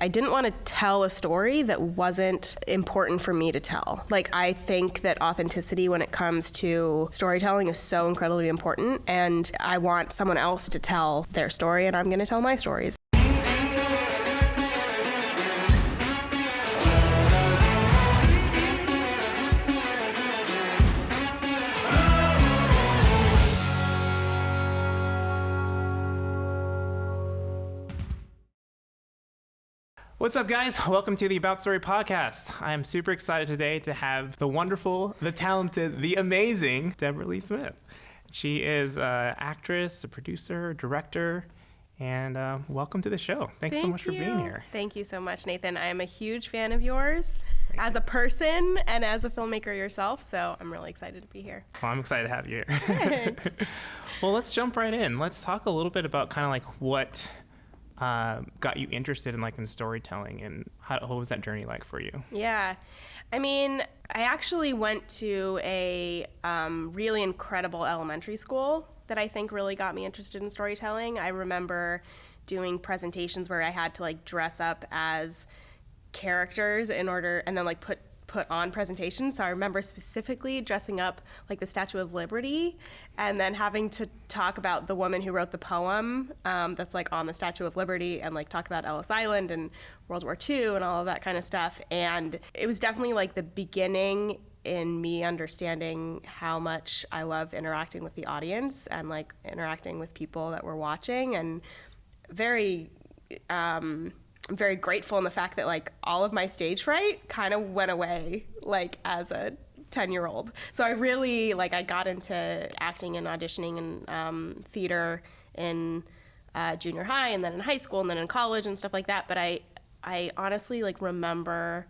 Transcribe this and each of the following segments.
I didn't want to tell a story that wasn't important for me to tell. Like, I think that authenticity when it comes to storytelling is so incredibly important, and I want someone else to tell their story, and I'm going to tell my stories. What's up, guys? Welcome to the About Story podcast. I am super excited today to have the wonderful, the talented, the amazing Deb Lee Smith. She is an actress, a producer, director, and welcome to the show. Thanks so much for being here. Thank you so much, Nathan. I am a huge fan of yours as a person and as a filmmaker yourself, so I'm really excited to be here. Well, I'm excited to have you here. Thanks. Well, let's jump right in. Let's talk a little bit about kind of like what got you interested in storytelling, and what was that journey like for you? Yeah, I mean, I actually went to a really incredible elementary school that I think really got me interested in storytelling. I remember doing presentations where I had to dress up as characters in order, and then put on presentations. So I remember specifically dressing up like the Statue of Liberty, and then having to talk about the woman who wrote the poem that's on the Statue of Liberty, and talk about Ellis Island and World War II and all of that kind of stuff. And it was definitely the beginning in me understanding how much I love interacting with the audience and interacting with people that were watching, and I'm very grateful in the fact that all of my stage fright kind of went away as a 10-year-old. So I really I got into acting and auditioning and theater in junior high, and then in high school, and then in college and stuff like that. But I honestly remember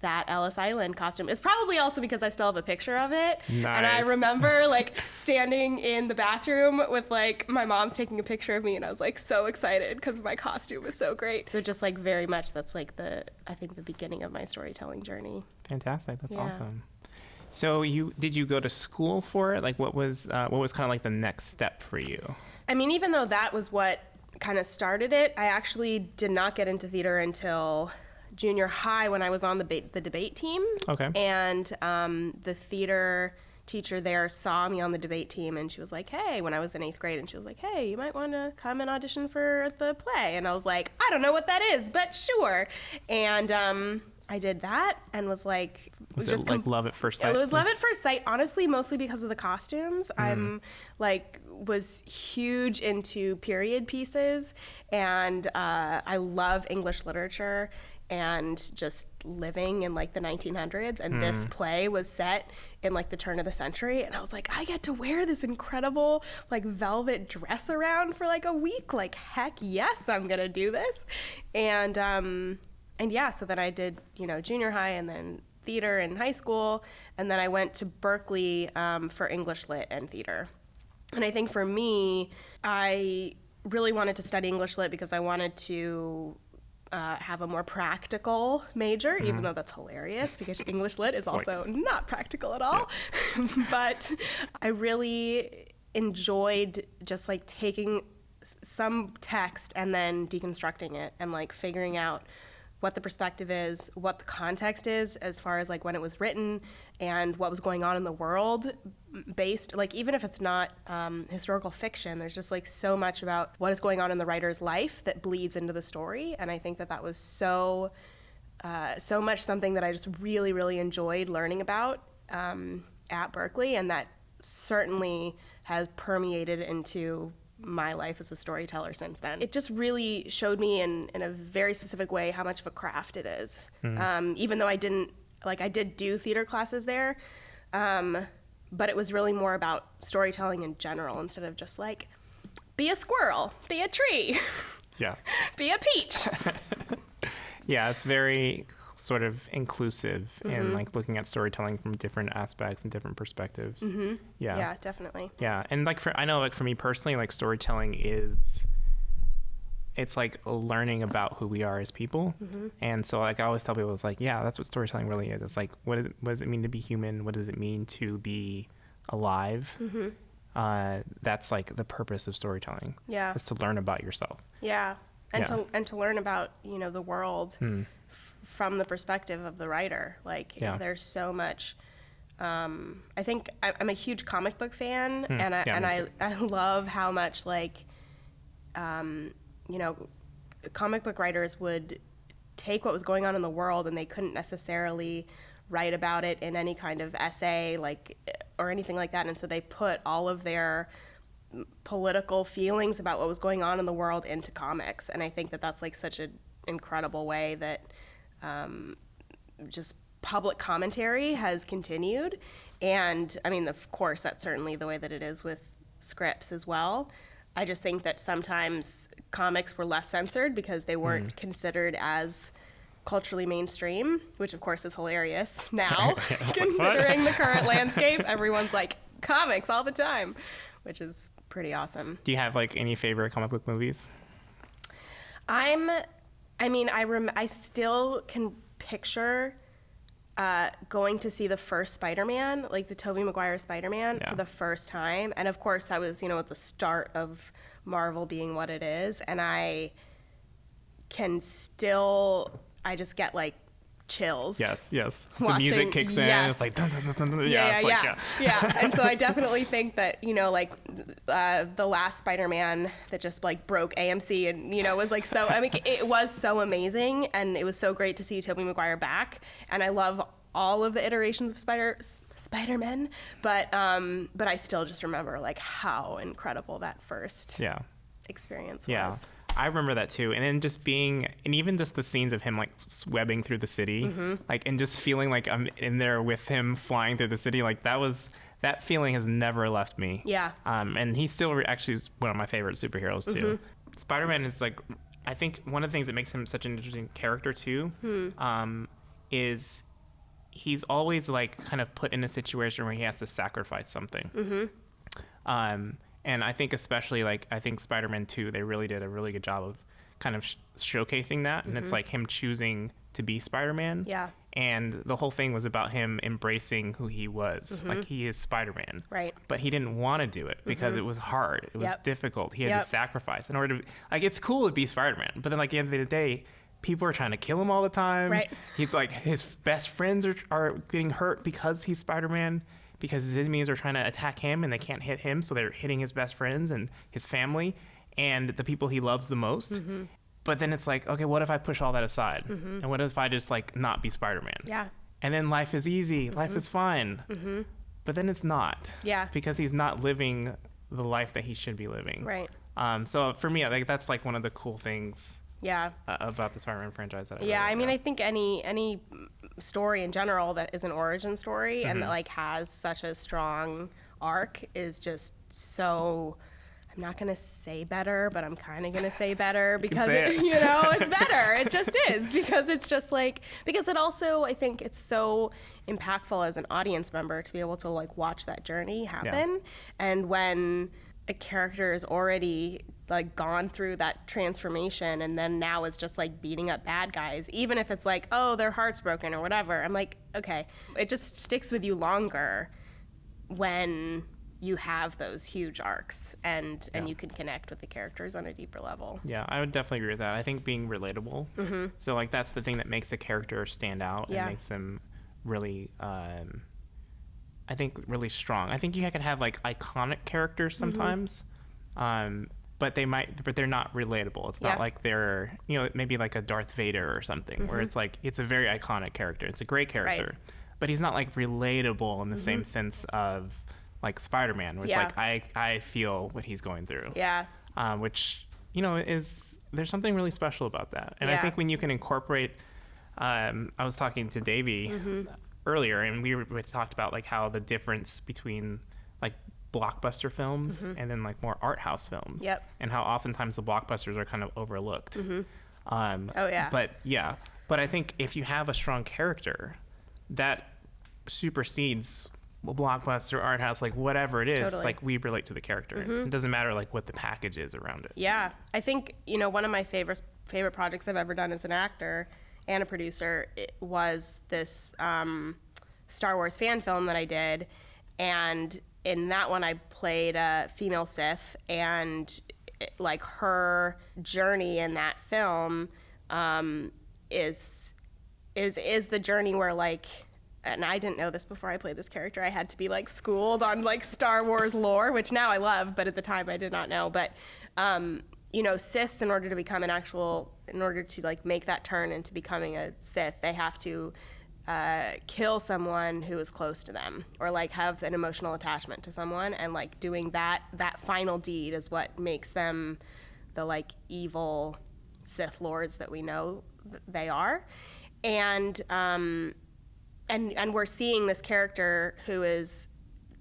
that Ellis Island costume. It's probably also because I still have a picture of it. Nice. And I remember standing in the bathroom with my mom's taking a picture of me, and I was so excited because my costume was so great. So just very much that's I think the beginning of my storytelling journey. Fantastic. That's awesome. So did you go to school for it? What was kind of the next step for you? I mean, even though that was what kind of started it, I actually did not get into theater until junior high when I was on the debate team. Okay. And the theater teacher there saw me on the debate team, and she was like, hey, when I was in 8th grade, and she was like, hey, you might want to come and audition for the play. And I was like, I don't know what that is, but sure. And I did that and was was just love at first sight? It was love at first sight, honestly, mostly because of the costumes. I'm was huge into period pieces, and I love English literature and just living in the 1900s, and this play was set in the turn of the century, and I was I get to wear this incredible velvet dress around for a week. Heck yes, I'm gonna do this. And yeah, so then I did junior high, and then theater in high school, and then I went to Berkeley for English lit and theater. And I think for me, I really wanted to study English lit because I wanted to have a more practical major, even though that's hilarious because English lit is also not practical at all. Yeah. But I really enjoyed just taking some text and then deconstructing it and figuring out what the perspective is, what the context is as far as when it was written, and what was going on in the world based, even if it's not historical fiction, there's just so much about what is going on in the writer's life that bleeds into the story. And I think that was so much something that I just really, really enjoyed learning about at Berkeley, and that certainly has permeated into my life as a storyteller since then. It just really showed me in a very specific way how much of a craft it is. Even though I did do theater classes there, but it was really more about storytelling in general instead of just be a squirrel, be a tree, yeah, be a peach. Yeah, it's very sort of inclusive and looking at storytelling from different aspects and different perspectives. Yeah, definitely. Yeah, and I know for me personally, storytelling is, it's learning about who we are as people. And so I always tell people, it's that's what storytelling really is. It's what does it mean to be human? What does it mean to be alive? That's the purpose of storytelling. Yeah, is to learn about yourself. Yeah. and to learn about, you know, the world from the perspective of the writer. Like, there's so much. I think I'm a huge comic book fan, and I love how much, like, you know, comic book writers would take what was going on in the world, and they couldn't necessarily write about it in any kind of essay, like, or anything like that, and so they put all of their political feelings about what was going on in the world into comics. And I think that that's like such an incredible way that just public commentary has continued. And I mean, of course, that's certainly the way that it is with scripts as well. I just think that sometimes comics were less censored because they weren't considered as culturally mainstream, which of course is hilarious now. Considering the current landscape, everyone's like, comics all the time, which is pretty awesome. Do you have like any favorite comic book movies? I still can picture going to see the first Spider-Man, like the Tobey Maguire Spider-Man, for the first time. And of course that was, you know, at the start of Marvel being what it is. And I just get like chills. Yes. The music kicks in. It's like dun, dun, dun, dun. Yeah. And so I definitely think that, you know, like the last Spider-Man that just like broke AMC and, you know, was like so, I mean, it was so amazing, and it was so great to see Tobey Maguire back. And I love all of the iterations of Spider-Man, but I still just remember like how incredible that first experience was. I remember that too. And then just even just the scenes of him like webbing through the city, like, and just feeling like I'm in there with him flying through the city. Like that feeling has never left me. Yeah. And he's still actually one of my favorite superheroes too. Spider-Man is like, I think one of the things that makes him such an interesting character too, is he's always like kind of put in a situation where he has to sacrifice something. And I think especially, like, I think Spider-Man 2, they really did a really good job of kind of showcasing that. And it's like him choosing to be Spider-Man. Yeah. And the whole thing was about him embracing who he was. Like, he is Spider-Man. Right. But he didn't want to do it because it was hard. It was difficult. He had to sacrifice in order to, like, it's cool to be Spider-Man. But then, like, at the end of the day, people are trying to kill him all the time. Right. He's like, his best friends are getting hurt because he's Spider-Man, because his enemies are trying to attack him and they can't hit him, so they're hitting his best friends and his family and the people he loves the most. But then it's like, okay, what if I push all that aside? And what if I just like not be Spider-Man? Yeah. And then life is easy, life is fine. But then it's not. Yeah. Because he's not living the life that he should be living. Right. So for me, like, that's like one of the cool things about the Spider-Man franchise that I mean, I think any story in general that is an origin story and that like has such a strong arc is just so, I'm not going to say better, but I'm kind of going to say better because you know, it's better. It just is, because it's just like, because it also, I think it's so impactful as an audience member to be able to like watch that journey happen. And when a character is already like gone through that transformation and then now is just like beating up bad guys, even if it's like, oh, their heart's broken or whatever, I'm like, okay, it just sticks with you longer when you have those huge arcs and you can connect with the characters on a deeper level. Yeah, I would definitely agree with that. I think being relatable, so like that's the thing that makes a character stand out and makes them really I think really strong. I think you can have like iconic characters sometimes, but they're not relatable. It's not like they're, you know, maybe like a Darth Vader or something, where it's like, it's a very iconic character. It's a great character, but he's not like relatable in the same sense of like Spider-Man, where it's like, I feel what he's going through. Yeah. Which, you know, there's something really special about that. And I think when you can incorporate, I was talking to Davey earlier, and we talked about like how the difference between like blockbuster films and then like more art house films, and how oftentimes the blockbusters are kind of overlooked. But I think if you have a strong character, that supersedes blockbuster, art house, like whatever it is. Totally. Like we relate to the character. It doesn't matter like what the package is around it. Yeah, I think, you know, one of my favorite projects I've ever done as an actor and a producer, it was this Star Wars fan film that I did, and in that one I played a female Sith, and like her journey in that film is the journey where like, and I didn't know this before I played this character, I had to be like schooled on like Star Wars lore, which now I love, but at the time I did not know. But you know, Siths, in order to like make that turn into becoming a Sith, they have to kill someone who is close to them, or like have an emotional attachment to someone, and like doing that final deed is what makes them the like evil Sith lords that we know they are. And we're seeing this character who's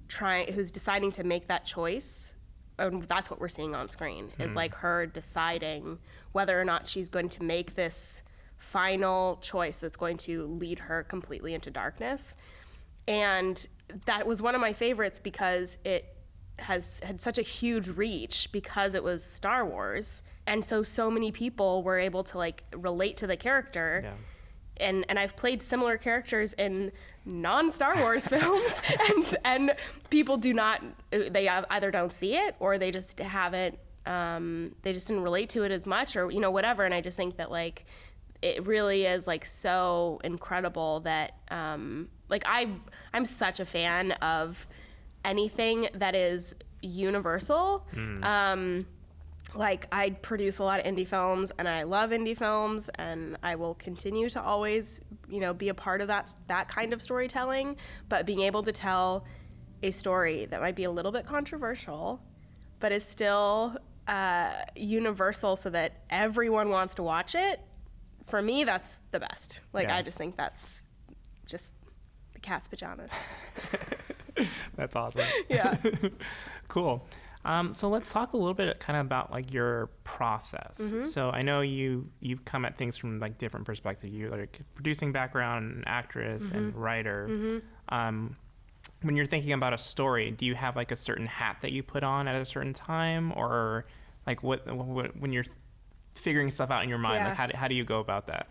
deciding to make that choice, and that's what we're seeing on screen, is like her deciding whether or not she's going to make this final choice that's going to lead her completely into darkness. And that was one of my favorites because it had such a huge reach because it was Star Wars, and so many people were able to like relate to the character. Yeah. And I've played similar characters in non-Star Wars films, and people they either don't see it, or they just haven't, they just didn't relate to it as much, or, you know, whatever. And I just think that like, it really is like so incredible that, like I'm such a fan of anything that is universal. Like, I produce a lot of indie films, and I love indie films, and I will continue to always, you know, be a part of that kind of storytelling. But being able to tell a story that might be a little bit controversial, but is still universal so that everyone wants to watch it, for me, that's the best. Like, I just think that's just the cat's pajamas. That's awesome. Yeah. Cool. So let's talk a little bit kind of about like your process. So I know you've come at things from like different perspectives. You like producing background, an actress and writer. When you're thinking about a story, do you have like a certain hat that you put on at a certain time, or like what when you're figuring stuff out in your mind, like how do you go about that?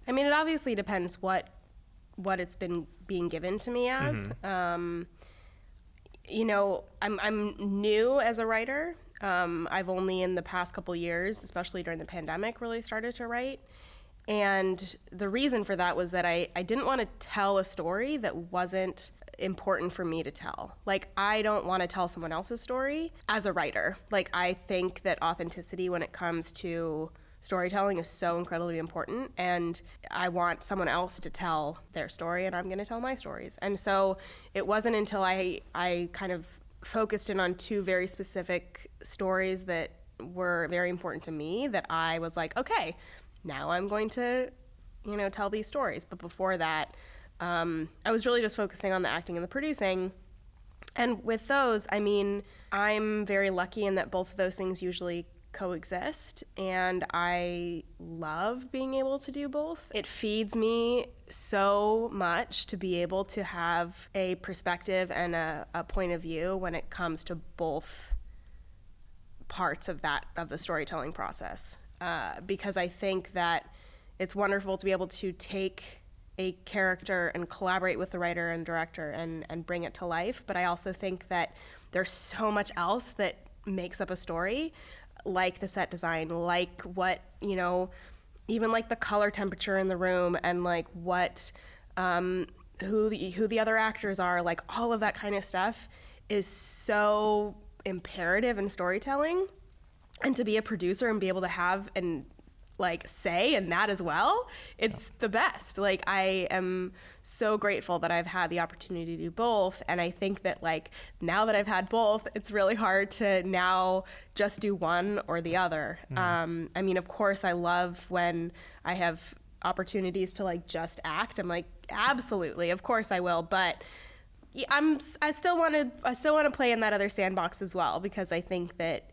I mean, it obviously depends what it's been being given to me as. You know, I'm new as a writer. I've only in the past couple years, especially during the pandemic, really started to write. And the reason for that was that I didn't want to tell a story that wasn't important for me to tell. Like, I don't want to tell someone else's story as a writer. Like, I think that authenticity when it comes to storytelling is so incredibly important, and I want someone else to tell their story, and I'm going to tell my stories. And so it wasn't until I kind of focused in on two very specific stories that were very important to me that I was like, okay, now I'm going to, you know, tell these stories. But before that, I was really just focusing on the acting and the producing. And with those, I mean, I'm very lucky in that both of those things usually coexist, and I love being able to do both. It feeds me so much to be able to have a perspective and a point of view when it comes to both parts of the storytelling process, because I think that it's wonderful to be able to take a character and collaborate with the writer and director and bring it to life. But I also think that there's so much else that makes up a story, like the set design, like what, you know, even like the color temperature in the room, and like what, who the other actors are, like all of that kind of stuff is so imperative in storytelling. And to be a producer and be able to have and like say in that as well, it's the best. Like, I am so grateful that I've had the opportunity to do both. And I think that like now that I've had both, it's really hard to now just do one or the other. I mean, of course I love when I have opportunities to like just act. I'm like, absolutely, of course I will. But I still want to play in that other sandbox as well, because I think that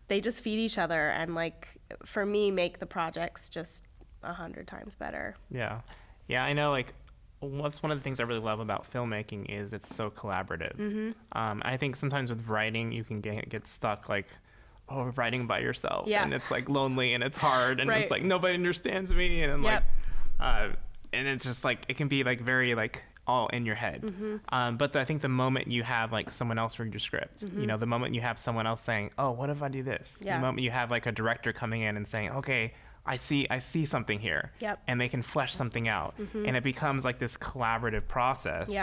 they just feed each other, and like, for me, make the projects just 100 times better. Yeah. I know, like, what's one of the things I really love about filmmaking is it's so collaborative. I think sometimes with writing, you can get stuck like, oh, writing by yourself, and it's like lonely and it's hard, and it's like nobody understands me, and like, and it's just like, it can be like very like all in your head. But I think the moment you have like someone else read your script, you know, the moment you have someone else saying, oh, what if I do this? The moment you have like a director coming in and saying, okay, I see something here, and they can flesh something out, and it becomes like this collaborative process.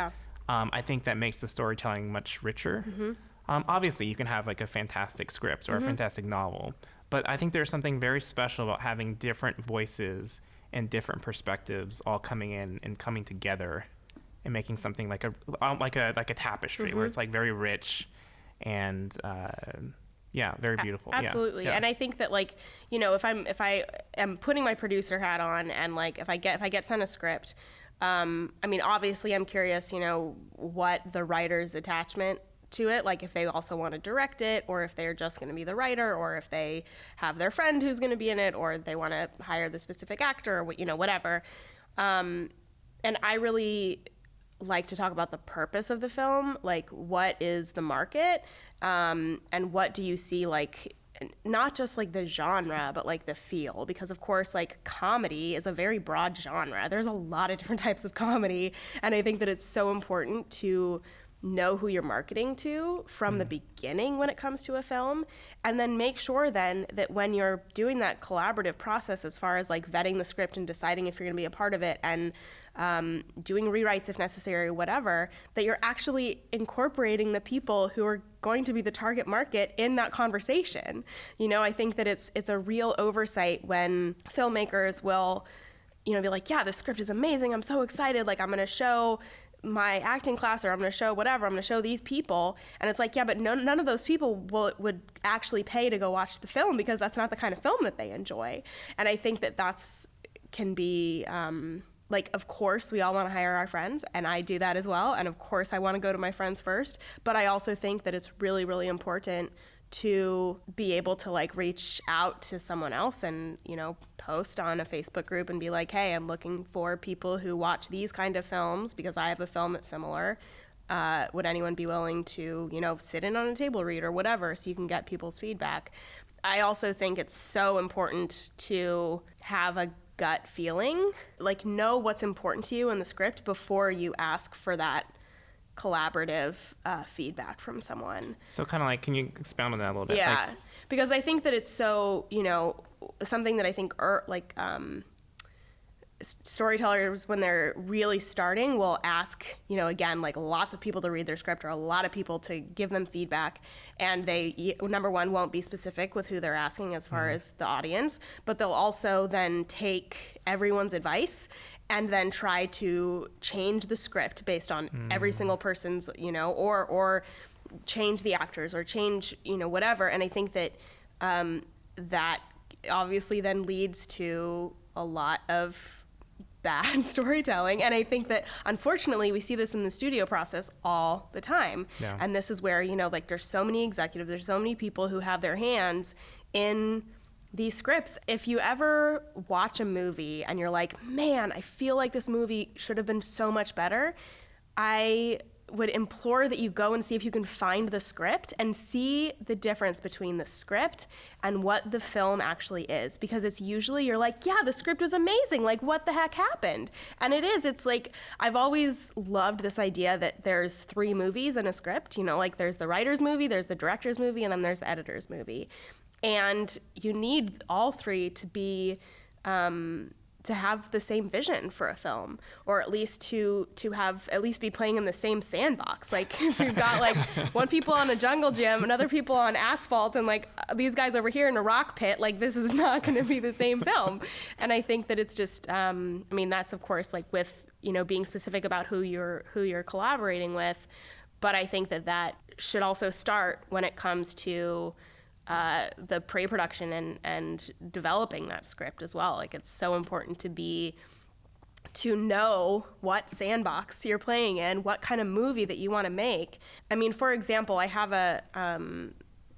I think that makes the storytelling much richer. Obviously, you can have like a fantastic script or a fantastic novel, but I think there's something very special about having different voices and different perspectives all coming in and coming together and making something like a tapestry where it's like very rich and very beautiful. Absolutely. And I think that, like, you know, if I am putting my producer hat on, and like if I get sent a script, I mean, obviously I'm curious, you know, what the writer's attachment to it, like if they also want to direct it, or if they're just going to be the writer, or if they have their friend who's going to be in it, or they want to hire the specific actor, or you know, whatever. And I really like to talk about the purpose of the film, like what is the market, and what do you see, like not just like the genre, but like the feel, because of course like comedy is a very broad genre. There's a lot of different types of comedy, and I think that it's so important to know who you're marketing to from the beginning when it comes to a film, and then make sure then that when you're doing that collaborative process as far as like vetting the script and deciding if you're going to be a part of it, and doing rewrites if necessary, whatever, that you're actually incorporating the people who are going to be the target market in that conversation. You know, I think that it's a real oversight when filmmakers will, you know, be like, yeah, the script is amazing, I'm so excited, like I'm going to show my acting class, or I'm going to show whatever, I'm going to show these people, and it's like, yeah, but none of those people would actually pay to go watch the film, because that's not the kind of film that they enjoy. And I think that can be like, of course we all want to hire our friends, and I do that as well, and of course I want to go to my friends first, but I also think that it's really, really important to be able to like reach out to someone else and, you know, post on a Facebook group and be like, hey, I'm looking for people who watch these kind of films because I have a film that's similar. Would anyone be willing to, you know, sit in on a table read or whatever, so you can get people's feedback. I also think it's so important to have a gut feeling, like know what's important to you in the script before you ask for that collaborative feedback from someone. So kind of like, can you expound on that a little bit? Yeah, because I think that it's so, you know, something that I think storytellers, when they're really starting, will ask, you know, again, like lots of people to read their script, or a lot of people to give them feedback, and they, number one, won't be specific with who they're asking as far as the audience, but they'll also then take everyone's advice and then try to change the script based on every single person's, you know, or change the actors, or change, you know, whatever. And I think that that obviously then leads to a lot of bad storytelling. And I think that unfortunately we see this in the studio process all the time. Yeah. And this is where, you know, like there's so many executives, there's so many people who have their hands in these scripts. If you ever watch a movie and you're like, man, I feel like this movie should have been so much better, I would implore that you go and see if you can find the script and see the difference between the script and what the film actually is. Because it's usually, you're like, yeah, the script was amazing, like what the heck happened? And it is, it's like, I've always loved this idea that there's 3 movies in a script, you know, like there's the writer's movie, there's the director's movie, and then there's the editor's movie. And you need all 3 to be, to have the same vision for a film, or at least to have, at least be playing in the same sandbox. Like if you've got like one people on a jungle gym and other people on asphalt, and like these guys over here in a rock pit, like this is not going to be the same film. And I think that it's just, I mean, that's of course like with, you know, being specific about who you're collaborating with. But I think that should also start when it comes to the pre-production and developing that script as well. Like it's so important to know what sandbox you're playing in, what kind of movie that you want to make. I mean, for example, I have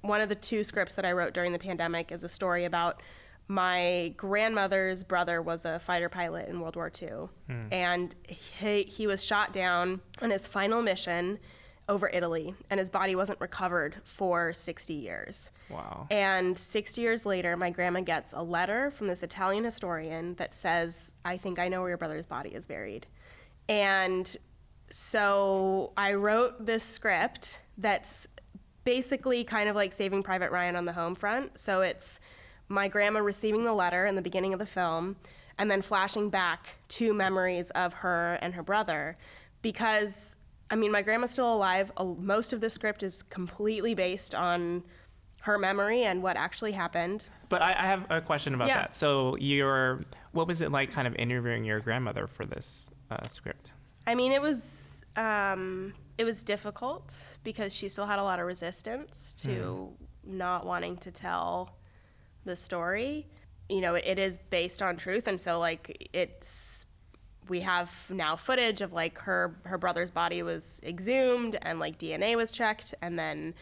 one of the 2 scripts that I wrote during the pandemic is a story about my grandmother's brother was a fighter pilot in World War II. And he was shot down on his final mission over Italy, and his body wasn't recovered for 60 years. Wow. And 60 years later, my grandma gets a letter from this Italian historian that says, I think I know where your brother's body is buried. And so I wrote this script that's basically kind of like Saving Private Ryan on the home front. So it's my grandma receiving the letter in the beginning of the film and then flashing back to memories of her and her brother. Because, I mean, my grandma's still alive. Most of the script is completely based on her memory and what actually happened. But I have a question about that. So what was it like kind of interviewing your grandmother for this script? I mean, it was difficult because she still had a lot of resistance to not wanting to tell the story. You know, it is based on truth, and so like we have now footage of like her brother's body was exhumed and like DNA was checked, and then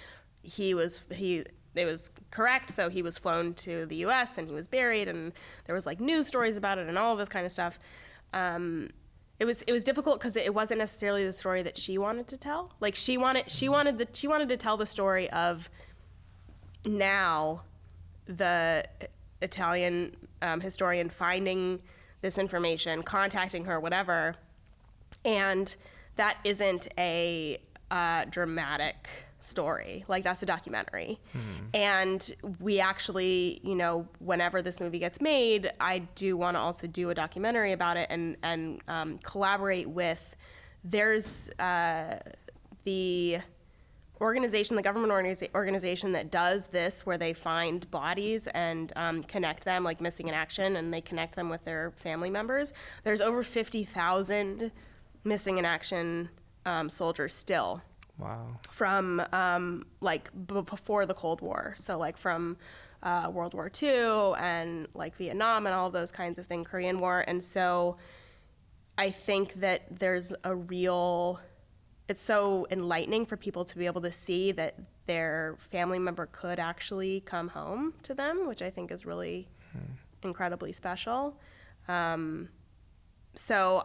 it was correct, so he was flown to the US and he was buried, and there was like news stories about it and all of this kind of stuff. It was difficult because it wasn't necessarily the story that she wanted to tell. Like she wanted to tell the story of now the Italian historian finding this information, contacting her, whatever, and that isn't a dramatic story. Like, that's a documentary. And we actually, you know, whenever this movie gets made, I do want to also do a documentary about it and collaborate with, there's the organization, the government organization that does this, where they find bodies and connect them, like missing in action, and they connect them with their family members. There's over 50,000 missing in action soldiers still. Wow. From before the Cold War. So like from World War II and like Vietnam and all of those kinds of things, Korean War. And so I think that there's it's so enlightening for people to be able to see that their family member could actually come home to them, which I think is really incredibly special. So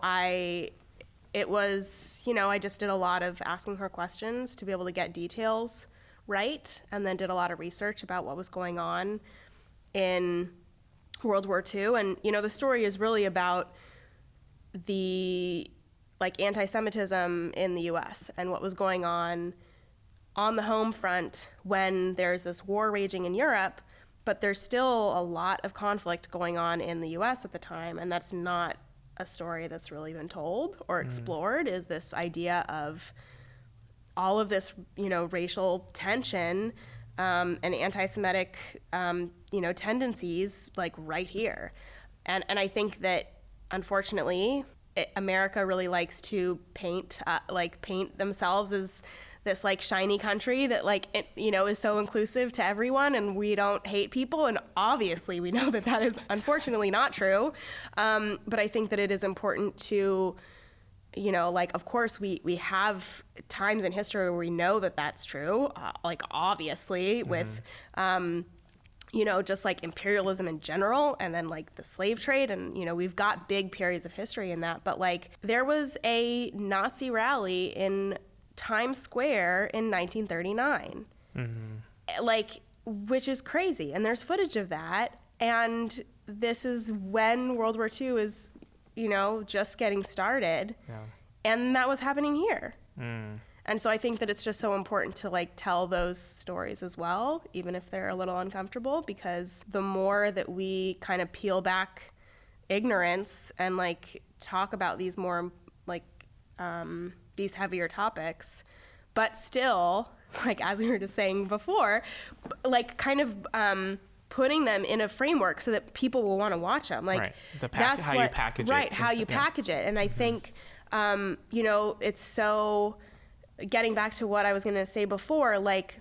it was, you know, I just did a lot of asking her questions to be able to get details right, and then did a lot of research about what was going on in World War II. And, you know, the story is really about the, like, anti-Semitism in the U.S. and what was going on the home front when there's this war raging in Europe, but there's still a lot of conflict going on in the U.S. at the time, and that's not a story that's really been told or explored, is this idea of all of this, you know, racial tension and anti-Semitic, you know, tendencies, like right here. And I think that, unfortunately, America really likes to paint themselves as this like shiny country that like, you know, is so inclusive to everyone, and we don't hate people. And obviously we know that that is unfortunately not true. But I think that it is important to, you know, like, of course we have times in history where we know that that's true. Like obviously with, you know, just like imperialism in general, and then like the slave trade, and, you know, we've got big periods of history in that. But like there was a Nazi rally in Times Square in 1939, like, which is crazy. And there's footage of that. And this is when World War II is, you know, just getting started. Yeah. And that was happening here. And so I think that it's just so important to like tell those stories as well, even if they're a little uncomfortable, because the more that we kind of peel back ignorance and like talk about these more like, these heavier topics, but still, like as we were just saying before, like kind of putting them in a framework so that people will want to watch them. Like that's how you package it. Right, how you package it. And I think, you know, it's so, getting back to what I was going to say before, like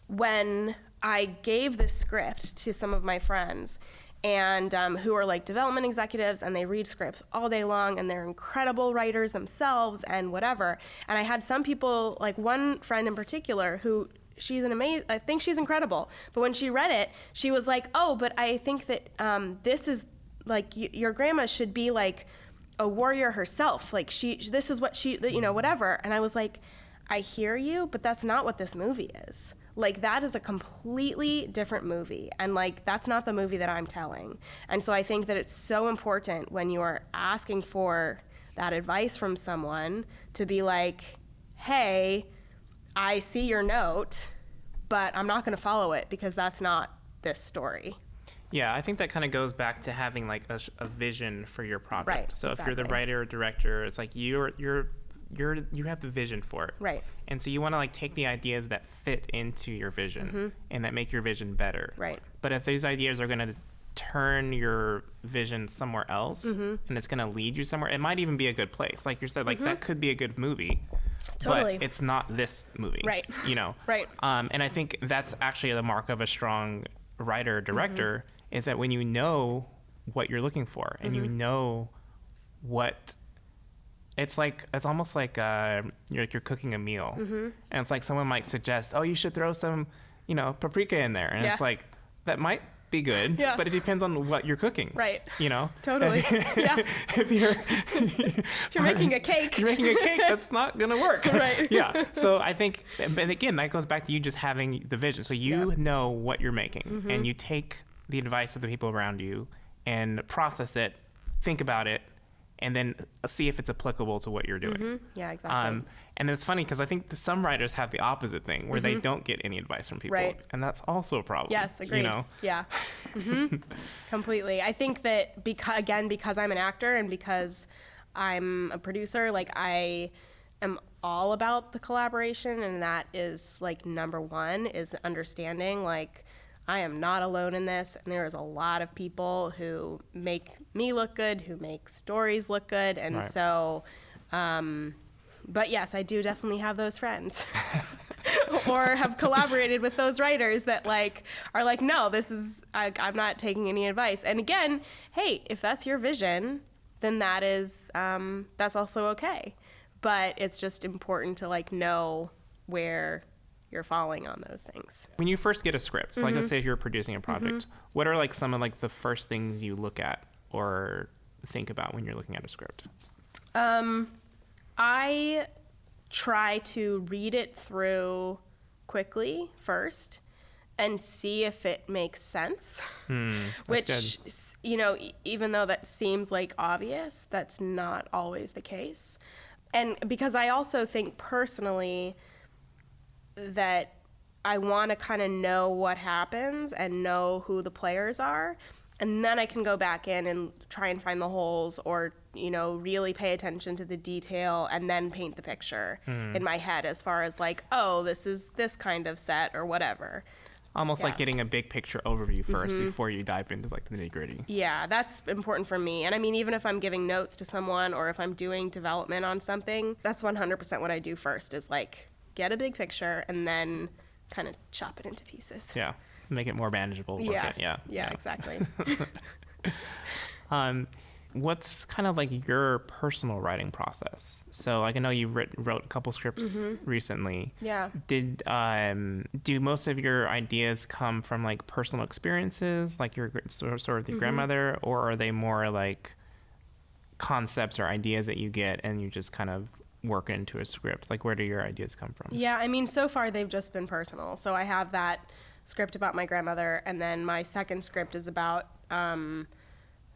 when I gave this script to some of my friends, and who are like development executives, and they read scripts all day long, and they're incredible writers themselves and whatever. And I had some people, like one friend in particular, who I think she's incredible. But when she read it, she was like, oh, but I think that this is like, your grandma should be like a warrior herself. Like this is what she, you know, whatever. And I was like, I hear you, but that's not what this movie is. Like, that is a completely different movie. And, like, that's not the movie that I'm telling. And so I think that it's so important when you are asking for that advice from someone to be like, hey, I see your note, but I'm not going to follow it because that's not this story. Yeah, I think that kind of goes back to having like a vision for your project. Right, so exactly. If you're the writer or director, it's like you have the vision for it. Right. And so you want to like take the ideas that fit into your vision and that make your vision better. Right. But if these ideas are going to turn your vision somewhere else and it's going to lead you somewhere, it might even be a good place. Like you said, like that could be a good movie. Totally. But it's not this movie. Right. You know? Right. And I think that's actually the mark of a strong writer or director is that when you know what you're looking for and you know what it's almost like you're cooking a meal and it's like someone might suggest, oh, you should throw some, paprika in there. And it's like, that might be good, but it depends on what you're cooking. Right. Totally. If you're making a cake. That's not going to work. Right. Yeah. So I think, but again, that goes back to you just having the vision. So you know what you're making and you take the advice of the people around you and process it, think about it, and then see if it's applicable to what you're doing. Yeah, exactly. And it's funny because I think some writers have the opposite thing where they don't get any advice from people. Right. And that's also a problem. Yes, agreed. Yeah. Completely. I think that because I'm an actor and because I'm a producer, like I am all about the collaboration, and that is like number one is understanding like I am not alone in this, and there is a lot of people who make me look good, who make stories look good, and so, but yes, I do definitely have those friends, or have collaborated with those writers that like are like, no, this is I'm not taking any advice. And again, hey, if that's your vision, then that is that's also okay. But it's just important to like know where you're falling on those things. When you first get a script, so like let's say if you're producing a project, what are like some of like the first things you look at or think about when you're looking at a script? I try to read it through quickly first and see if it makes sense. Which, even though that seems like obvious, that's not always the case. And because I also think personally that I want to kind of know what happens and know who the players are, and then I can go back in and try and find the holes or, really pay attention to the detail and then paint the picture in my head as far as like, oh, this is this kind of set or whatever. Almost like getting a big picture overview first before you dive into like the nitty-gritty. Yeah, that's important for me. And I mean, even if I'm giving notes to someone or if I'm doing development on something, that's 100% what I do first is like get a big picture and then kind of chop it into pieces. Yeah, make it more manageable. Yeah, exactly. What's kind of like your personal writing process? So like I know you wrote a couple scripts recently. Yeah. Do most of your ideas come from like personal experiences, like your sort of your grandmother, or are they more like concepts or ideas that you get and you just kind of work into a script? Like where do your ideas come from? Yeah, I mean, so far they've just been personal. So I have that script about my grandmother, and then my second script is about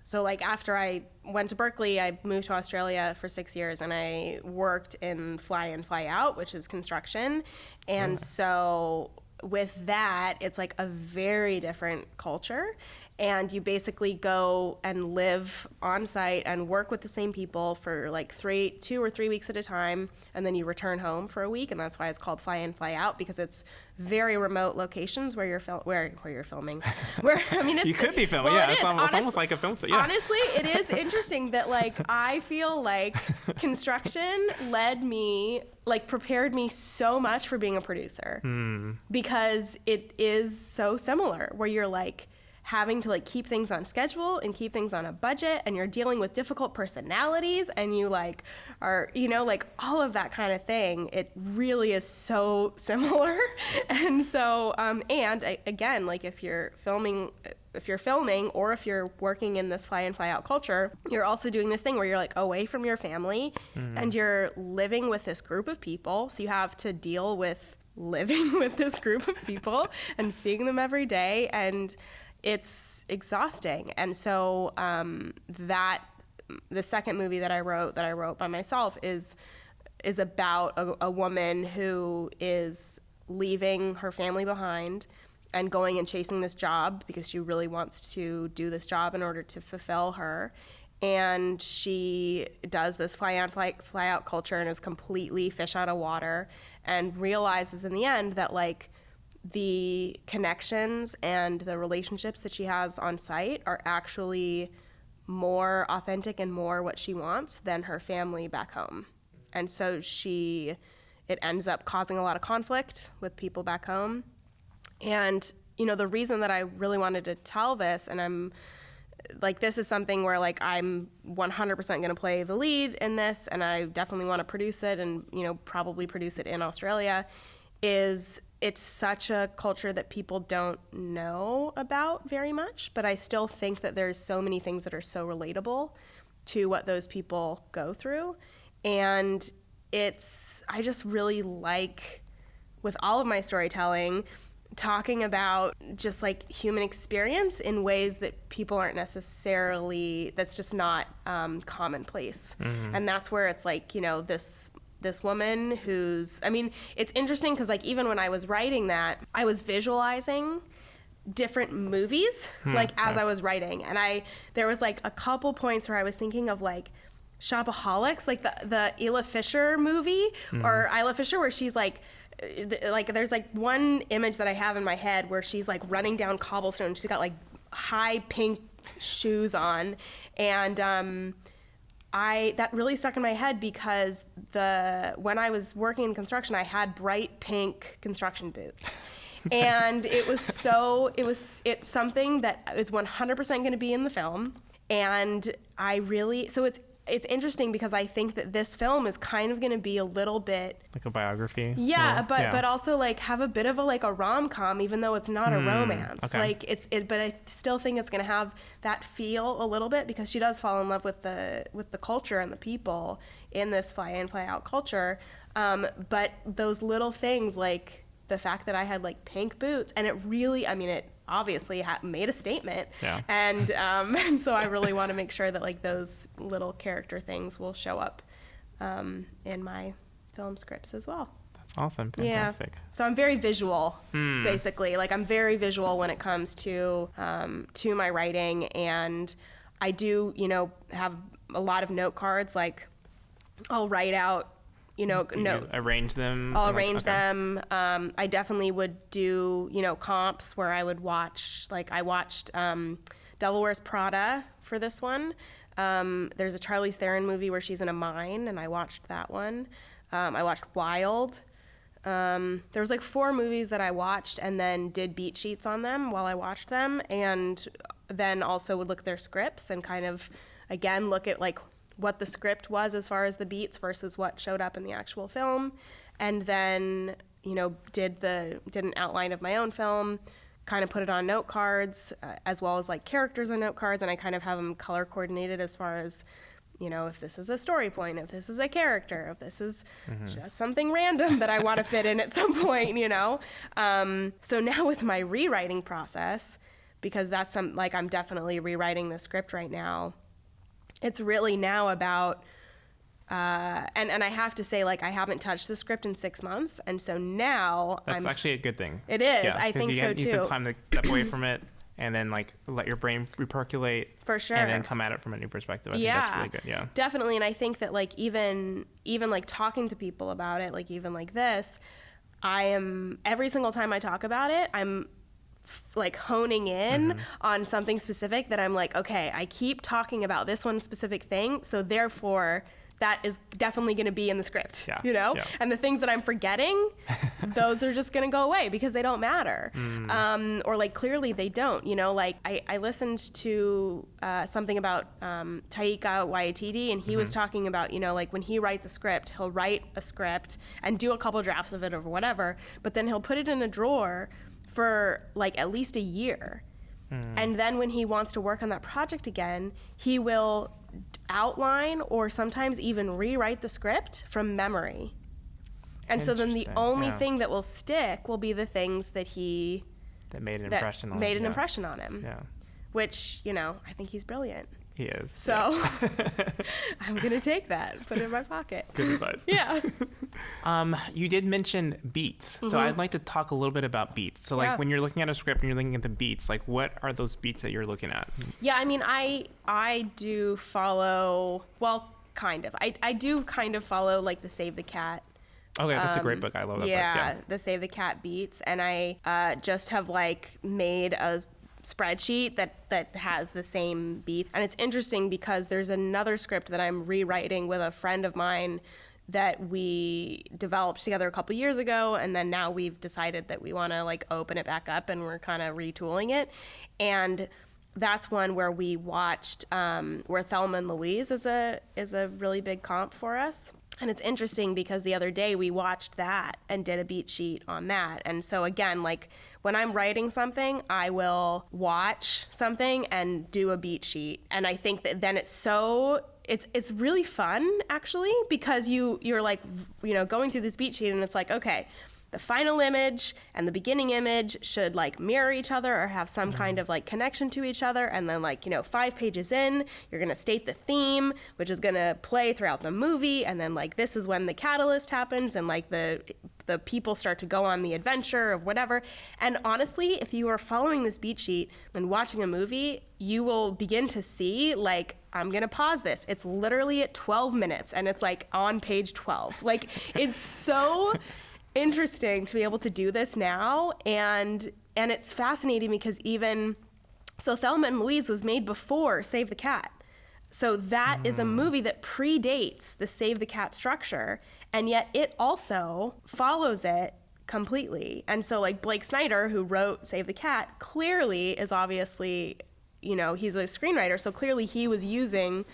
so like after I went to Berkeley, I moved to Australia for 6 years and I worked in fly in, fly out, which is construction. And so with that, it's like a very different culture. And you basically go and live on site and work with the same people for like 2 or 3 weeks at a time. And then you return home for a week. And that's why it's called fly in, fly out, because it's very remote locations where you're filming. You could be filming. Well, it's almost like a film set. Yeah. Honestly, it is interesting that like I feel like construction prepared me so much for being a producer because it is so similar where you're like having to like keep things on schedule and keep things on a budget, and you're dealing with difficult personalities, and you like are, like all of that kind of thing. It really is so similar. And so, again, like if you're filming or if you're working in this fly in, fly out culture, you're also doing this thing where you're like away from your family and you're living with this group of people. So you have to deal with living with this group of people and seeing them every day, and it's exhausting. And so that the second movie that I wrote by myself is about a woman who is leaving her family behind and going and chasing this job because she really wants to do this job in order to fulfill her. And she does this fly out culture and is completely fish out of water, and realizes in the end that like the connections and the relationships that she has on site are actually more authentic and more what she wants than her family back home. And so it ends up causing a lot of conflict with people back home. And, you know, the reason that I really wanted to tell this, and I'm like, this is something where like I'm 100% going to play the lead in this, and I definitely want to produce it and, you know, probably produce it in Australia, is it's such a culture that people don't know about very much, but I still think that there's so many things that are so relatable to what those people go through. And I just really like, with all of my storytelling, talking about just like human experience in ways that people aren't necessarily, that's just not commonplace. Mm-hmm. And that's where it's like, you know, this woman who's, I mean, it's interesting because like even when I was writing that, I was visualizing different movies like as I was writing. And there was like a couple points where I was thinking of like Shopaholics, like the Isla Fisher movie, or Isla Fisher, where she's like there's like one image that I have in my head where she's like running down cobblestone. She's got like high pink shoes on, and that really stuck in my head because when I was working in construction, I had bright pink construction boots. And it's something that is 100% going to be in the film. And it's interesting because I think that this film is kind of going to be a little bit like a biography. Yeah, but also like have a bit of a rom-com, even though it's not a romance. Okay. Like but I still think it's going to have that feel a little bit because she does fall in love with the culture and the people in this fly in, fly out culture. But those little things, like the fact that I had like pink boots, and it really, I mean, it obviously made a statement. Yeah. And so I really want to make sure that like those little character things will show up in my film scripts as well. That's awesome. Fantastic. Yeah. So I'm very visual, basically. Like I'm very visual when it comes to my writing, and I do, you know, have a lot of note cards. Like I'll write out, you know, arrange them. I'll arrange them. I definitely would do, you know, comps where I would watch, like I watched Devil Wears Prada for this one. There's a Charlize Theron movie where she's in a mine, and I watched that one. I watched Wild. There was like 4 movies that I watched and then did beat sheets on them while I watched them, and then also would look at their scripts and kind of, again, look at like what the script was as far as the beats versus what showed up in the actual film, and then, you know, did an outline of my own film, kind of put it on note cards, as well as like characters on note cards, and I kind of have them color coordinated as far as, you know, if this is a story point, if this is a character, if this is just something random that I want to fit in at some point, you know. So now with my rewriting process, because that's I'm definitely rewriting the script right now, it's really now about, and I have to say, like, I haven't touched the script in 6 months, and so now That's actually a good thing. It is. Yeah, I think so, too. You need some time to step away from it and then, like, let your brain repercolate. For sure. And then come at it from a new perspective. I think that's really good, yeah. Definitely, and I think that, like, even like, talking to people about it, like, even like this, every single time I talk about it, I'm like honing in on something specific that I'm like, okay, I keep talking about this one specific thing, so therefore that is definitely going to be in the script, you know? Yeah. And the things that I'm forgetting, those are just going to go away because they don't matter. Or like clearly they don't, you know? Like I listened to something about Taika Waititi, and he was talking about, you know, like when he writes a script, he'll write a script and do a couple drafts of it or whatever, but then he'll put it in a drawer for like at least a year. And then when he wants to work on that project again, he will outline or sometimes even rewrite the script from memory. And so then the only thing that will stick will be the things that made an impression on him. Yeah. Which, you know, I think he's brilliant. He is. So I'm going to take that, put it in my pocket. Good advice. Yeah. You did mention beats. So I'd like to talk a little bit about beats. So like when you're looking at a script and you're looking at the beats, like what are those beats that you're looking at? Yeah, I mean, I do follow, well, kind of. I do kind of follow like the Save the Cat. Okay, that's a great book. I love that book. Yeah, the Save the Cat beats. And I just have like made a spreadsheet that has the same beats. And it's interesting because there's another script that I'm rewriting with a friend of mine that we developed together a couple years ago, and then now we've decided that we want to like open it back up and we're kind of retooling it. And that's one where we watched where Thelma and Louise is a really big comp for us. And it's interesting because the other day we watched that and did a beat sheet on that. And so again, like when I'm writing something, I will watch something and do a beat sheet. And I think that then it's really fun actually, because you're like, you know, going through this beat sheet and it's like, okay, the final image and the beginning image should like mirror each other or have some kind of like connection to each other. And then like, you know, 5 pages in, you're going to state the theme, which is going to play throughout the movie. And then like, this is when the catalyst happens and like the people start to go on the adventure of whatever. And honestly, if you are following this beat sheet and watching a movie, you will begin to see like, I'm going to pause this. It's literally at 12 minutes and it's like on page 12. Like it's so interesting to be able to do this now, and it's fascinating because even so Thelma and Louise was made before Save the Cat, so that is a movie that predates the Save the Cat structure, and yet it also follows it completely. And so like Blake Snyder, who wrote Save the Cat, clearly is obviously, you know, he's a screenwriter, so clearly he was using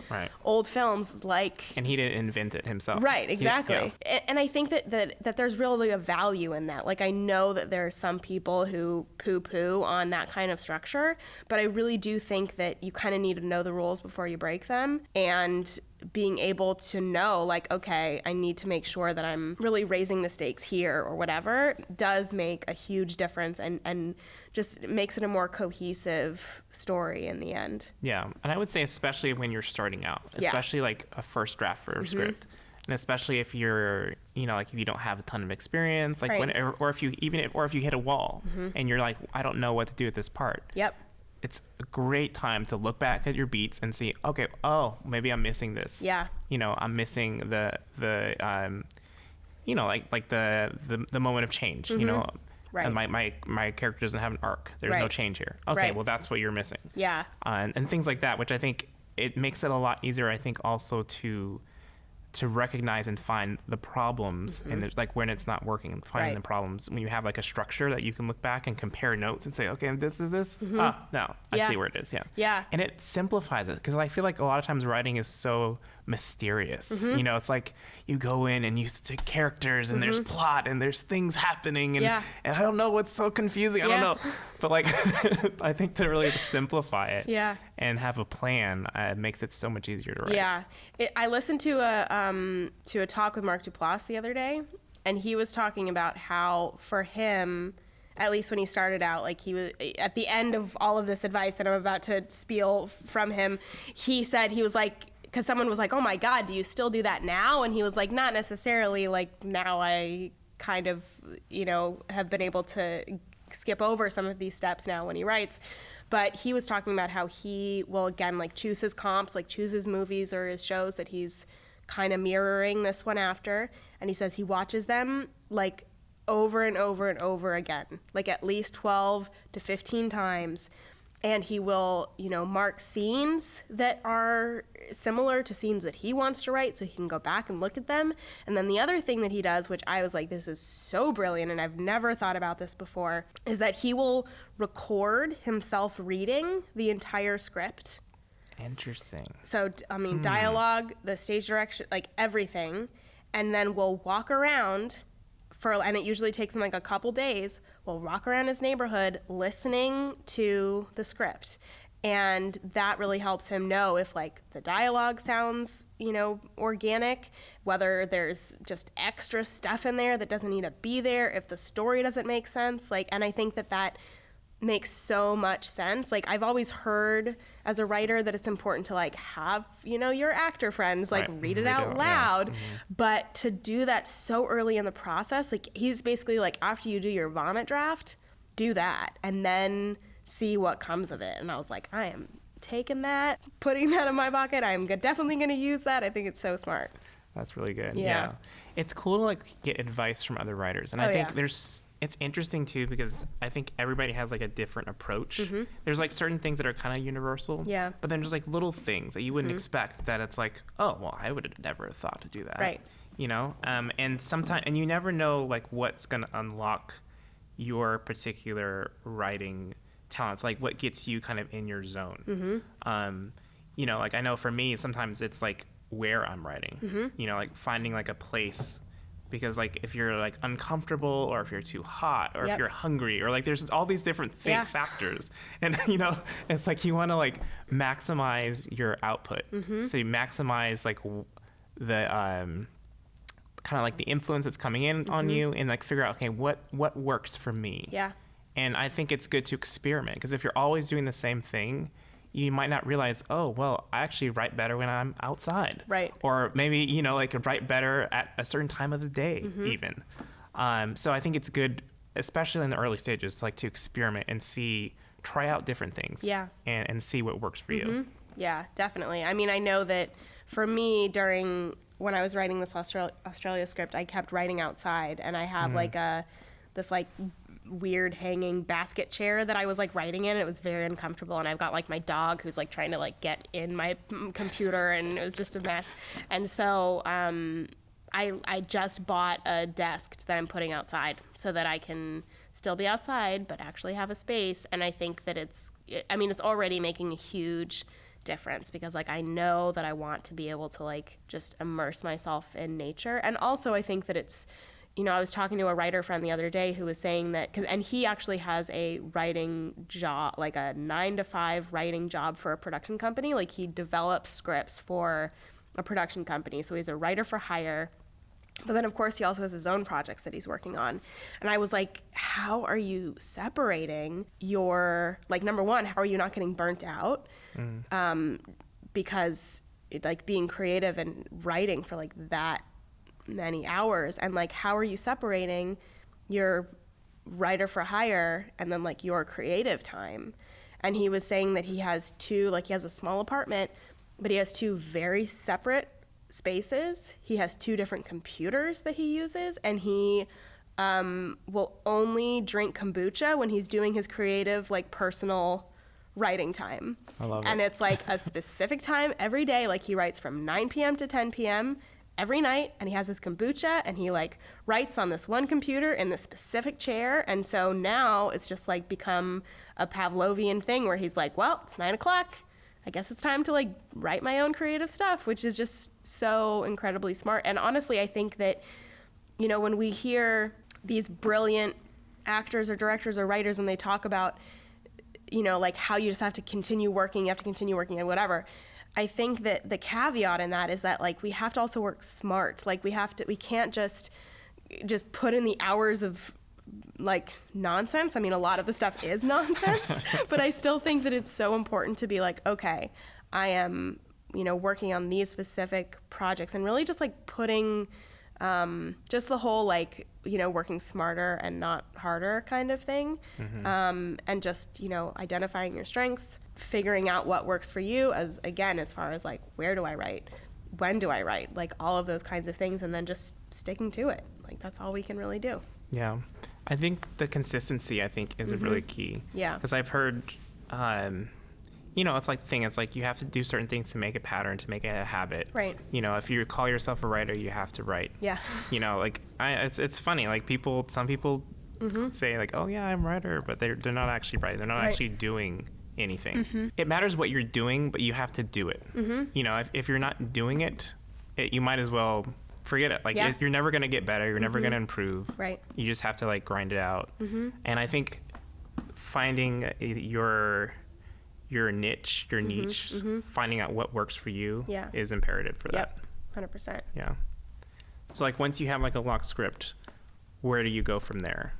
old films like... And he didn't invent it himself. Right, exactly. And I think that there's really a value in that. Like, I know that there are some people who poo-poo on that kind of structure, but I really do think that you kind of need to know the rules before you break them. And being able to know, like, okay, I need to make sure that I'm really raising the stakes here or whatever does make a huge difference and just makes it a more cohesive story in the end. Yeah. And I would say especially when you're starting out, especially like a first draft for a script. And especially if you're, you know, like if you don't have a ton of experience, like or if you hit a wall and you're like, I don't know what to do with this part. Yep. It's a great time to look back at your beats and see, okay, oh, maybe I'm missing this. Yeah. You know, I'm missing the you know, like the moment of change, you know. Right. And my character doesn't have an arc. There's no change here. Okay, well, that's what you're missing. Yeah. And things like that, which I think it makes it a lot easier, I think, also to recognize and find the problems and there's like when it's not working and finding the problems when you have like a structure that you can look back and compare notes and say, okay, this is this. No, I see where it is. Yeah. And it simplifies it because I feel like a lot of times writing is so mysterious. You know, it's like you go in and you stick characters and there's plot and there's things happening and I don't know what's so confusing. I don't know. But like, I think to really simplify it and have a plan makes it so much easier to write. Yeah. I listened to a talk with Mark Duplass the other day, and he was talking about how for him, at least when he started out, like he was at the end of all of this advice that I'm about to spiel from him, he said he was like, because someone was like, oh my God, do you still do that now? And he was like, not necessarily. Like now I kind of, you know, have been able to skip over some of these steps now when he writes. But he was talking about how he will, again, like choose his comps, like choose his movies or his shows that he's kind of mirroring this one after. And he says he watches them like over and over and over again, like at least 12 to 15 times. And he will, you know, mark scenes that are similar to scenes that he wants to write so he can go back and look at them. And then the other thing that he does, which I was like, this is so brilliant, and I've never thought about this before, is that he will record himself reading the entire script. Interesting. So, I mean, dialogue, the stage direction, like everything. And then we'll walk around and it usually takes him like a couple days. We'll walk around his neighborhood listening to the script. And that really helps him know if like the dialogue sounds, you know, organic, whether there's just extra stuff in there that doesn't need to be there, if the story doesn't make sense. Like, and I think that makes so much sense. Like, I've always heard as a writer that it's important to like have, you know, your actor friends like read it out loud. But to do that so early in the process, like he's basically like, after you do your vomit draft, do that and then see what comes of it. And I was like, I am taking that, putting that in my pocket. I'm definitely going to use that. I think it's so smart. That's really good. Yeah. It's cool to like get advice from other writers. And I think it's interesting too, because I think everybody has like a different approach. There's like certain things that are kind of universal. Yeah. But then there's like little things that you wouldn't expect that it's like, oh, well, I would have never thought to do that. Right. You know? And sometimes, and you never know like what's going to unlock your particular writing talents, like what gets you kind of in your zone. You know, like I know for me, sometimes it's like where I'm writing, you know, like finding like a place. Because like if you're like uncomfortable or if you're too hot or if you're hungry or like there's all these different factors, and you know it's like you want to like maximize your output, so you maximize like the kind of like the influence that's coming in on you, and like figure out, okay, what works for me. And I think it's good to experiment, because if you're always doing the same thing, you might not realize, oh, well, I actually write better when I'm outside. Right. Or maybe, you know, like write better at a certain time of the day even. So I think it's good, especially in the early stages, like to experiment and try out different things. And see what works for you. Yeah, definitely. I mean, I know that for me, when I was writing this Australia script, I kept writing outside, and I have like this like weird hanging basket chair that I was like writing in. It was very uncomfortable, and I've got like my dog who's like trying to like get in my computer, and it was just a mess. And so I just bought a desk that I'm putting outside so that I can still be outside but actually have a space. And I think that it's already making a huge difference, because like I know that I want to be able to like just immerse myself in nature. And also I think that it's, you know, I was talking to a writer friend the other day who was saying that, and he actually has a writing job, like a 9-to-5 writing job for a production company. Like he develops scripts for a production company. So he's a writer for hire. But then of course he also has his own projects that he's working on. And I was like, how are you separating like, number one, how are you not getting burnt out? Because like being creative and writing for like that many hours, and like how are you separating your writer for hire and then like your creative time? And he was saying that he has he has a small apartment, but he has 2 very separate spaces. He has 2 different computers that he uses, and he will only drink kombucha when he's doing his creative like personal writing time. I love it. And it's like a specific time every day. Like he writes from 9 p.m. to 10 p.m. every night, and he has his kombucha, and he like writes on this one computer in this specific chair. And so now it's just like become a Pavlovian thing where he's like, well, it's 9 o'clock. I guess it's time to like write my own creative stuff, which is just so incredibly smart. And honestly, I think that, you know, when we hear these brilliant actors or directors or writers and they talk about, you know, like how you just have to continue working, and whatever. I think that the caveat in that is that like we have to also work smart. Like we can't just put in the hours of like nonsense. I mean, a lot of the stuff is nonsense, but I still think that it's so important to be like, okay, I am, you know, working on these specific projects, and really just like putting just the whole like, you know, working smarter and not harder kind of thing. And just, you know, identifying your strengths, figuring out what works for you, as far as like, where do I write? When do I write? Like all of those kinds of things, and then just sticking to it. Like that's all we can really do. Yeah. I think the consistency, is really key. Yeah. Because I've heard, you know, it's like the thing, it's like you have to do certain things to make a pattern, to make it a habit. Right. You know, if you call yourself a writer, you have to write. Yeah. You know, like it's funny, like some people say like, oh yeah, I'm a writer, but they're not actually writing. They're not actually doing anything. It matters what you're doing, but you have to do it. You know, if you're not doing it, you might as well forget it. Like you're never going to get better. You're never going to improve. Right. You just have to like grind it out. And I think finding your niche, finding out what works for you is imperative for that. 100%. Yeah. So like once you have like a locked script, where do you go from there?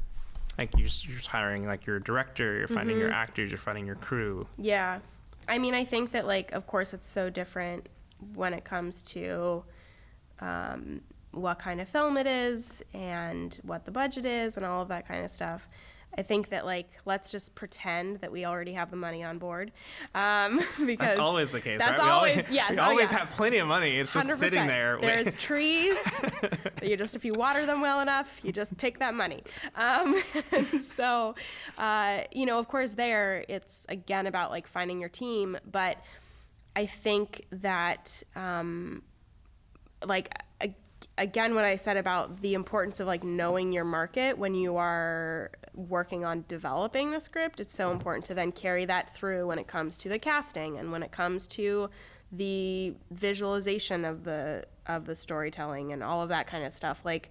like you're hiring like your director, you're finding your actors, you're finding your crew. Yeah. I mean, I think that, like, of course it's so different when it comes to what kind of film it is and what the budget is and all of that kind of stuff. I think that, like, let's just pretend that we already have the money on board, because that's always the case, that's right? always, we always have plenty of money. It's just 100%. sitting there. There's trees. If you water them well enough, you just pick that money. And so, of course, it's again about like finding your team. But I think that, again, what I said about the importance of like knowing your market when you are working on developing the script, it's so important to then carry that through when it comes to the casting and when it comes to the visualization of the storytelling and all of that kind of stuff. Like,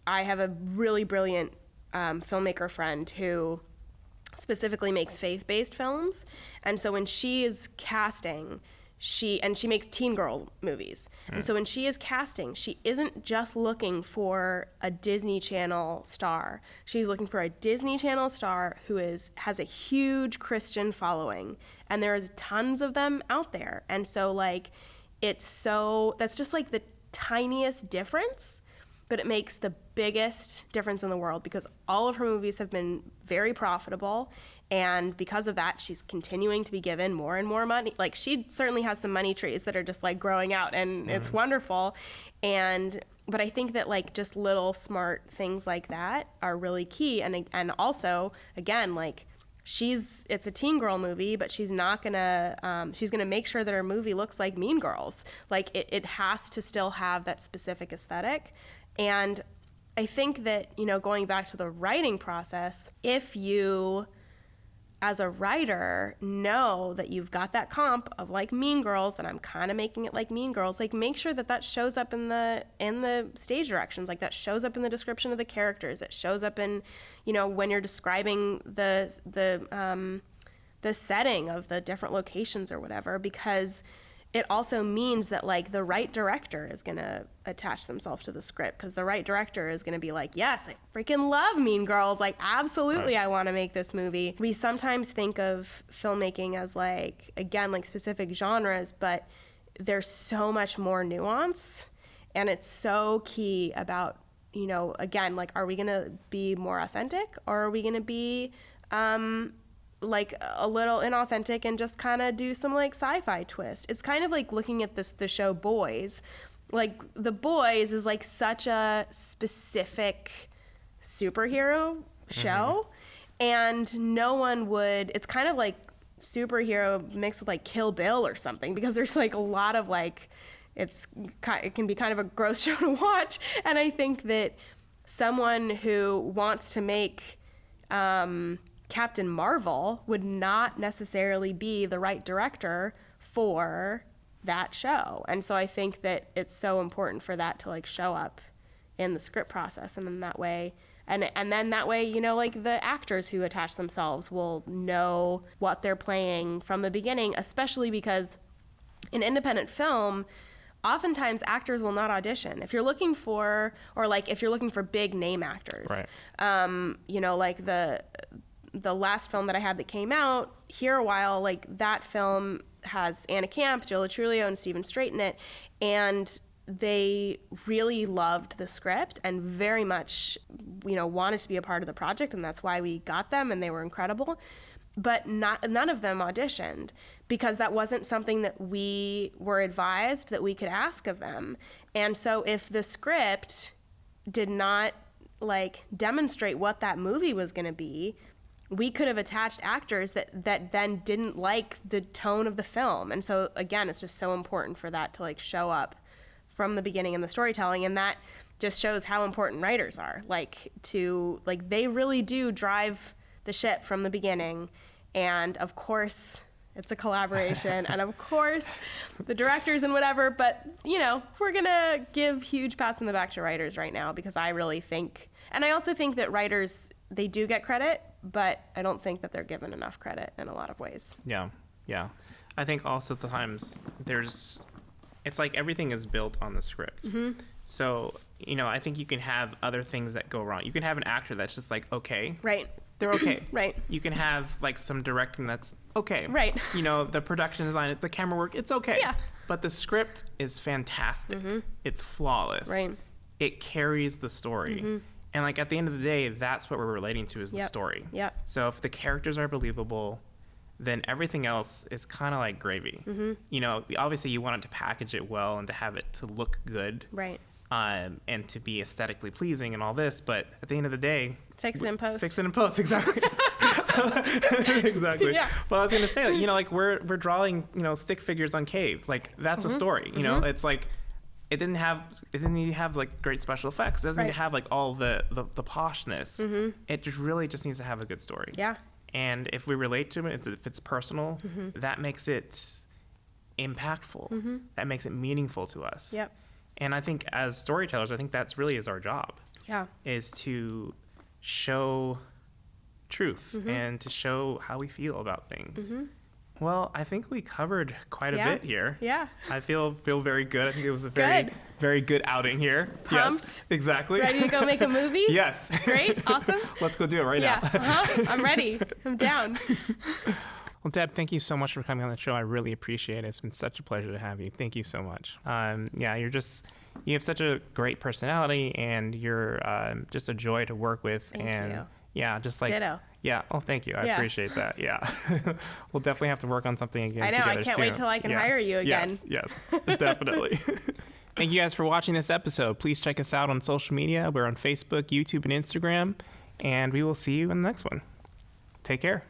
I have a really brilliant filmmaker friend who specifically makes faith-based films, and so when she is casting, she makes teen girl movies. And so when she is casting, she isn't just looking for a Disney Channel star. She's looking for a Disney Channel star who has a huge Christian following. And there's tons of them out there. And so, like, that's just like the tiniest difference, but it makes the biggest difference in the world because all of her movies have been very profitable. And because of that, she's continuing to be given more and more money. Like, she certainly has some money trees that are just like growing out, and it's wonderful. But I think that, like, just little smart things like that are really key. And also, again, like, it's a teen girl movie, but she's gonna make sure that her movie looks like Mean Girls. Like, it has to still have that specific aesthetic. And I think that, going back to the writing process, if you, as a writer, know that you've got that comp of like Mean Girls, that I'm kind of making it like Mean Girls, like, make sure that shows up in the stage directions, like that shows up in the description of the characters, that shows up in, when you're describing the setting of the different locations or whatever, because it also means that, like, the right director is going to attach themselves to the script, because the right director is going to be like, yes, I freaking love Mean Girls. Like, absolutely, I want to make this movie. We sometimes think of filmmaking as, like, again, like specific genres, but there's so much more nuance, and it's so key about, again, like, are we going to be more authentic, or are we going to be like a little inauthentic and just kind of do some like sci-fi twist? It's kind of like looking at the show Boys. Like, The Boys is like such a specific superhero show, and no one would, it's kind of like superhero mixed with like Kill Bill or something, because there's like a lot of like, it can be kind of a gross show to watch. And I think that someone who wants to make Captain Marvel would not necessarily be the right director for that show. And so I think that it's so important for that to like show up in the script process, and then that way, and then that way, like, the actors who attach themselves will know what they're playing from the beginning, especially because in independent film, oftentimes actors will not audition. If you're looking for big name actors, right. Like the last film that I had that came out here a while, like, that film has Anna Camp, Jill Trulio, and Stephen Strait in it, and they really loved the script and very much, wanted to be a part of the project, and that's why we got them, and they were incredible. But none of them auditioned, because that wasn't something that we were advised that we could ask of them. And so if the script did not, like, demonstrate what that movie was going to be, we could have attached actors that then didn't like the tone of the film. And so, again, it's just so important for that to, like, show up from the beginning in the storytelling. And that just shows how important writers are. They really do drive the ship from the beginning. And, of course, it's a collaboration. And, of course, the directors and whatever. But, we're going to give huge pats on the back to writers right now, because I really think, and I also think that writers, they do get credit, but I don't think that they're given enough credit in a lot of ways. Yeah. I think also sometimes it's like everything is built on the script. Mm-hmm. So, you know, I think you can have other things that go wrong. You can have an actor that's just like, okay. Right. They're okay. Right. You can have like some directing that's okay. Right. You know, the production design, the camera work, it's okay. Yeah. But the script is fantastic. It's flawless. Right. It carries the story. And like at the end of the day, that's what we're relating to is the story. Yep. So if the characters are believable, then everything else is kind of like gravy. You know, obviously you want it to package it well and to have it to look good. Right. And to be aesthetically pleasing and all this, but at the end of the day, fix it in post. Fix it in post, exactly. Exactly. Yeah. Well, I was gonna say, like, you know, like we're drawing, you know, stick figures on caves. Like that's a story. You know, it's like it didn't need to have like great special effects. It doesn't need to have like all the poshness. It just really just needs to have a good story. Yeah. And if we relate to it, if it's personal, that makes it impactful. That makes it meaningful to us. Yep. And I think as storytellers, I think that's really is our job. Yeah. Is to show truth and to show how we feel about things. Well, I think we covered quite a bit here. Yeah. I feel very good. I think it was a very good outing here. Pumped. Yes, exactly. Ready to go make a movie? Yes. Great. Awesome. Let's go do it right now. I'm ready. I'm down. Well, Deb, thank you so much for coming on the show. I really appreciate it. It's been such a pleasure to have you. Thank you so much. Yeah, you have such a great personality, and you're just a joy to work with. Thank you. Yeah, just like ditto. Yeah. Oh, thank you. I appreciate that. Yeah. We'll definitely have to work on something again. I know. I can't wait till I can hire you again. Yes, definitely. Thank you guys for watching this episode. Please check us out on social media. We're on Facebook, YouTube, and Instagram, and we will see you in the next one. Take care.